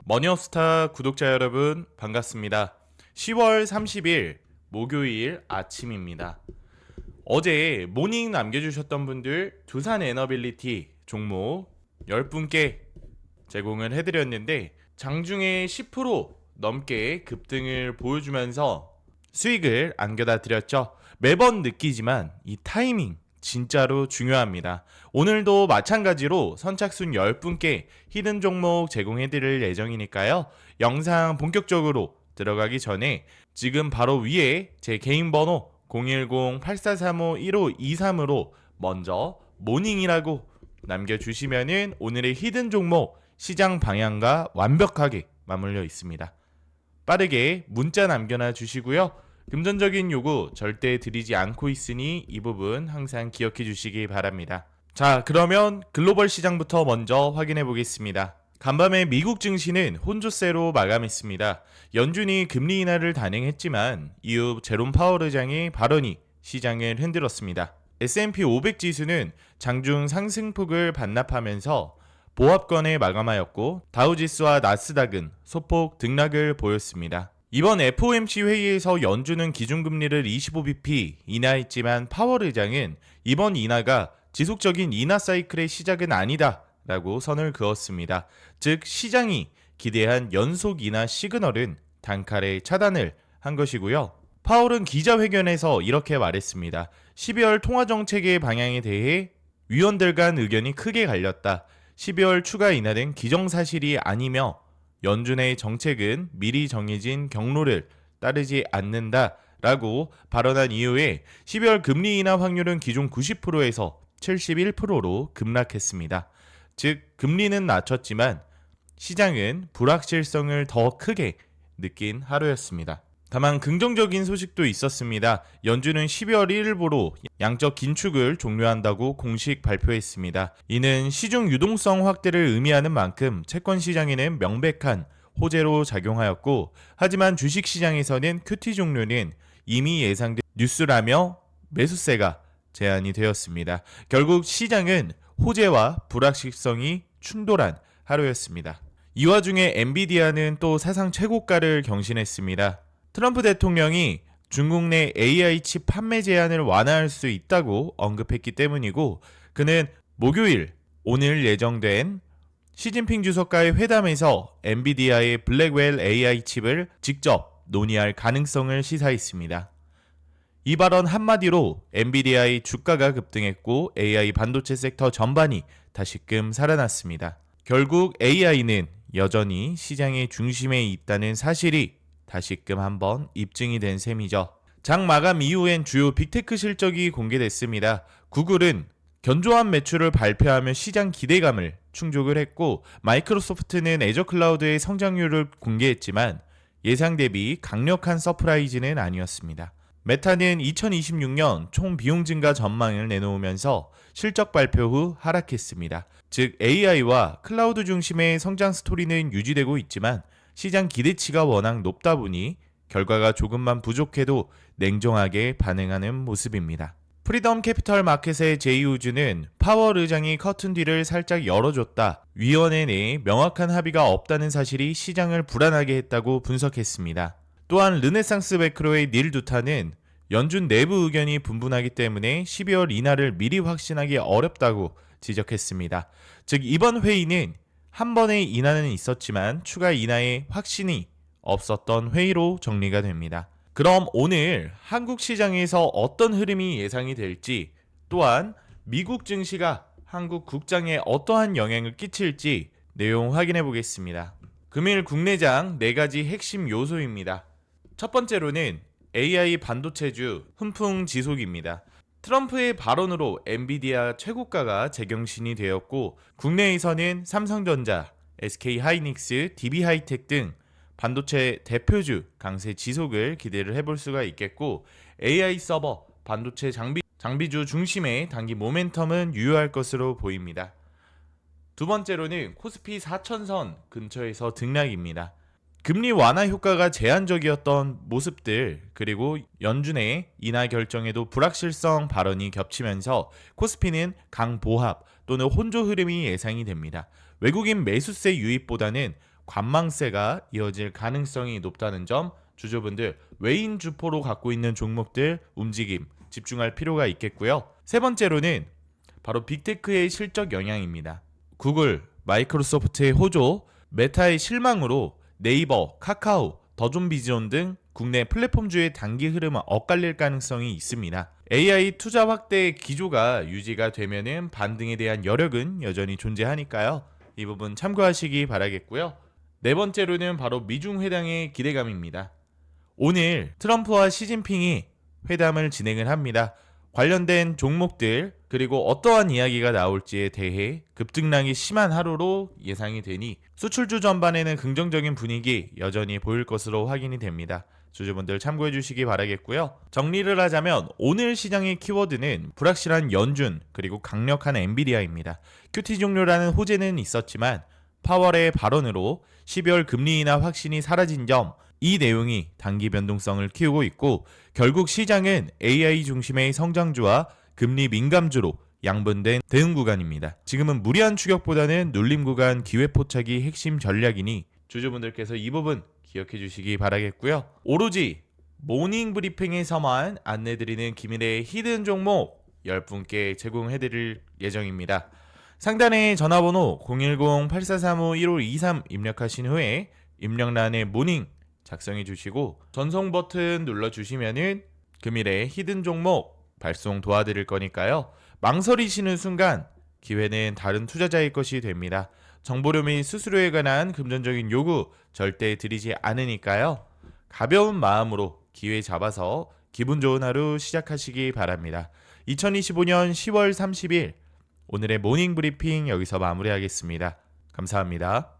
머니업스타 구독자 여러분 반갑습니다. 10월 30일 목요일 아침입니다. 어제 모닝 남겨주셨던 분들 두산 에너빌리티 종목 10분께 제공을 해드렸는데 장중에 10% 넘게 급등을 보여주면서 수익을 안겨다 드렸죠. 매번 느끼지만 이 타이밍 진짜로 중요합니다. 오늘도 마찬가지로 선착순 10분께 히든 종목 제공해드릴 예정이니까요. 영상 본격적으로 들어가기 전에 지금 바로 위에 제 개인 번호 010-8435-1523으로 먼저 모닝이라고 남겨주시면은 오늘의 히든 종목 시장 방향과 완벽하게 맞물려 있습니다. 빠르게 문자 남겨놔 주시고요. 금전적인 요구 절대 드리지 않고 있으니 이 부분 항상 기억해 주시기 바랍니다. 자, 그러면 글로벌 시장부터 먼저 확인해 보겠습니다. 간밤에 미국 증시는 혼조세로 마감했습니다. 연준이 금리 인하를 단행했지만 이후 제롬 파월 의장의 발언이 시장을 흔들었습니다. S&P 500 지수는 장중 상승폭을 반납하면서 보합권에 마감하였고 다우지수와 나스닥은 소폭 등락을 보였습니다. 이번 FOMC 회의에서 연준은 기준금리를 25bp 인하했지만 파월 의장은 이번 인하가 지속적인 인하 사이클의 시작은 아니다 라고 선을 그었습니다. 즉 시장이 기대한 연속 인하 시그널은 단칼에 차단을 한 것이고요. 파월은 기자회견에서 이렇게 말했습니다. 12월 통화정책의 방향에 대해 위원들 간 의견이 크게 갈렸다. 12월 추가 인하는 기정사실이 아니며 연준의 정책은 미리 정해진 경로를 따르지 않는다라고 발언한 이후에 12월 금리 인하 확률은 기존 90%에서 71%로 급락했습니다. 즉 금리는 낮췄지만 시장은 불확실성을 더 크게 느낀 하루였습니다. 다만 긍정적인 소식도 있었습니다. 연준은 12월 1일부로 양적 긴축을 종료한다고 공식 발표했습니다. 이는 시중 유동성 확대를 의미하는 만큼 채권 시장에는 명백한 호재로 작용하였고, 하지만 주식 시장에서는 QT 종료는 이미 예상된 뉴스라며 매수세가 제한이 되었습니다. 결국 시장은 호재와 불확실성이 충돌한 하루였습니다. 이 와중에 엔비디아는 또 사상 최고가를 경신했습니다. 트럼프 대통령이 중국 내 AI 칩 판매 제한을 완화할 수 있다고 언급했기 때문이고, 그는 목요일 오늘 예정된 시진핑 주석과의 회담에서 엔비디아의 블랙웰 AI 칩을 직접 논의할 가능성을 시사했습니다. 이 발언 한마디로 엔비디아의 주가가 급등했고 AI 반도체 섹터 전반이 다시금 살아났습니다. 결국 AI는 여전히 시장의 중심에 있다는 사실이 다시금 한번 입증이 된 셈이죠. 장 마감 이후엔 주요 빅테크 실적이 공개됐습니다. 구글은 견조한 매출을 발표하며 시장 기대감을 충족을 했고, 마이크로소프트는 애저 클라우드의 성장률을 공개했지만 예상 대비 강력한 서프라이즈는 아니었습니다. 메타는 2026년 총 비용 증가 전망을 내놓으면서 실적 발표 후 하락했습니다. 즉 AI와 클라우드 중심의 성장 스토리는 유지되고 있지만 시장 기대치가 워낙 높다 보니 결과가 조금만 부족해도 냉정하게 반응하는 모습입니다. 프리덤 캐피털 마켓의 제이 우즈는 파월 의장이 커튼 뒤를 살짝 열어줬다. 위원회 내에 명확한 합의가 없다는 사실이 시장을 불안하게 했다고 분석했습니다. 또한 르네상스 매크로의 닐 두타는 연준 내부 의견이 분분하기 때문에 12월 인하를 미리 확신하기 어렵다고 지적했습니다. 즉 이번 회의는 한 번의 인하는 있었지만 추가 인하의 확신이 없었던 회의로 정리가 됩니다. 그럼 오늘 한국 시장에서 어떤 흐름이 예상이 될지, 또한 미국 증시가 한국 국장에 어떠한 영향을 끼칠지 내용 확인해 보겠습니다. 금일 국내장 4가지 핵심 요소입니다. 첫 번째로는 AI 반도체주 훈풍 지속입니다. 트럼프의 발언으로 엔비디아 최고가가 재경신이 되었고, 국내에서는 삼성전자, SK하이닉스, DB하이텍 등 반도체 대표주 강세 지속을 기대를 해볼 수가 있겠고, AI 서버, 반도체 장비주 중심의 단기 모멘텀은 유효할 것으로 보입니다. 두 번째로는 코스피 4천선 근처에서 등락입니다. 금리 완화 효과가 제한적이었던 모습들, 그리고 연준의 인하 결정에도 불확실성 발언이 겹치면서 코스피는 강보합 또는 혼조 흐름이 예상이 됩니다. 외국인 매수세 유입보다는 관망세가 이어질 가능성이 높다는 점, 주주분들 외인 주포로 갖고 있는 종목들 움직임 집중할 필요가 있겠고요. 세 번째로는 바로 빅테크의 실적 영향입니다. 구글, 마이크로소프트의 호조, 메타의 실망으로 네이버, 카카오, 더존비전 등 국내 플랫폼주의 단기 흐름은 엇갈릴 가능성이 있습니다. AI 투자 확대 기조가 유지가 되면은 반등에 대한 여력은 여전히 존재하니까요. 이 부분 참고하시기 바라겠고요. 네 번째로는 바로 미중 회담의 기대감입니다. 오늘 트럼프와 시진핑이 회담을 진행을 합니다. 관련된 종목들 그리고 어떠한 이야기가 나올지에 대해 급등락이 심한 하루로 예상이 되니 수출주 전반에는 긍정적인 분위기 여전히 보일 것으로 확인이 됩니다. 주주분들 참고해 주시기 바라겠고요. 정리를 하자면 오늘 시장의 키워드는 불확실한 연준 그리고 강력한 엔비디아입니다. QT 종료라는 호재는 있었지만 파월의 발언으로 12월 금리 인하 확신이 사라진 점, 이 내용이 단기 변동성을 키우고 있고 결국 시장은 AI 중심의 성장주와 금리 민감주로 양분된 대응 구간입니다. 지금은 무리한 추격보다는 눌림 구간 기회 포착이 핵심 전략이니 주주분들께서 이 부분 기억해 주시기 바라겠고요. 오로지 모닝 브리핑에서만 안내드리는 기밀의 히든 종목 10분께 제공해 드릴 예정입니다. 상단에 전화번호 010-8435-1523 입력하신 후에 입력란에 모닝 작성해 주시고 전송 버튼 눌러주시면은 금일의 히든 종목 발송 도와드릴 거니까요. 망설이시는 순간 기회는 다른 투자자의 것이 됩니다. 정보료 및 수수료에 관한 금전적인 요구 절대 드리지 않으니까요. 가벼운 마음으로 기회 잡아서 기분 좋은 하루 시작하시기 바랍니다. 2025년 10월 30일 오늘의 모닝 브리핑 여기서 마무리하겠습니다. 감사합니다.